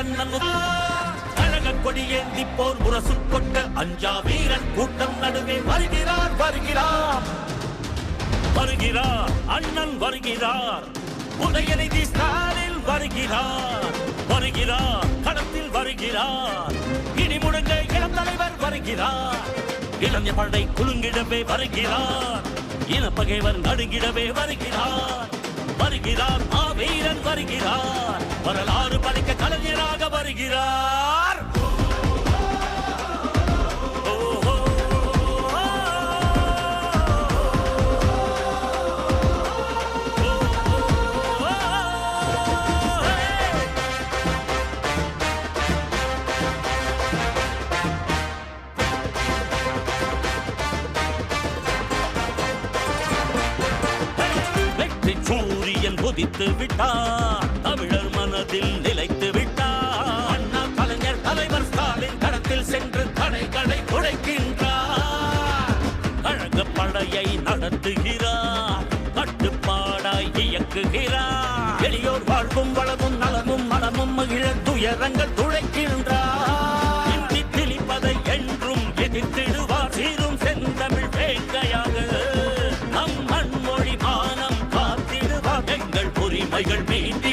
அண்ணன் கழக கொடி ஏந்தி போர் முரசு கொண்ட அஞ்சா வீரன் கூட்டம் நடுவே வருகிறார் வருகிறார் வருகிறார் அண்ணன் வருகிறார் உதயநிதி ஸ்டாலின் வருகிறார் வருகிறார் களத்தில் வருகிறார் இனி முழங்க இளம் தலைவர் வருகிறார் இளைஞர் படை குலுங்கிடவே வருகிறார் இனப்பகைவர் நடுங்கிடவே வருகிறார் வருகிறார் மாவீரன் வருகிறார் வரலாறு படைக்க கலைஞராக வருகிறார் சூரியன் உதித்து விட்டார் தமிழர் மனதில் நிலைத்து விட்டார் அண்ணா கலைஞர் தலைவர் ஸ்டாலின் களத்தில் சென்று தடைகளை உடைக்கின்றார் கழக படையை நடத்துகிறார் கட்டுப்பாடாய் இயக்குகிறார் எளியோர் வாழ்வும் வளமும் நலமும் மனமும் மகிழ துயரங்கள் துளைக்கின்றார் இந்தி திணிப்பதை என்றும் எதிர்த்திடுவார் சீரும் செந்தமிழ் வேங்கையாக நம் மண்மொழி மானம் எங்கள் உரிமைகள் மீட்டி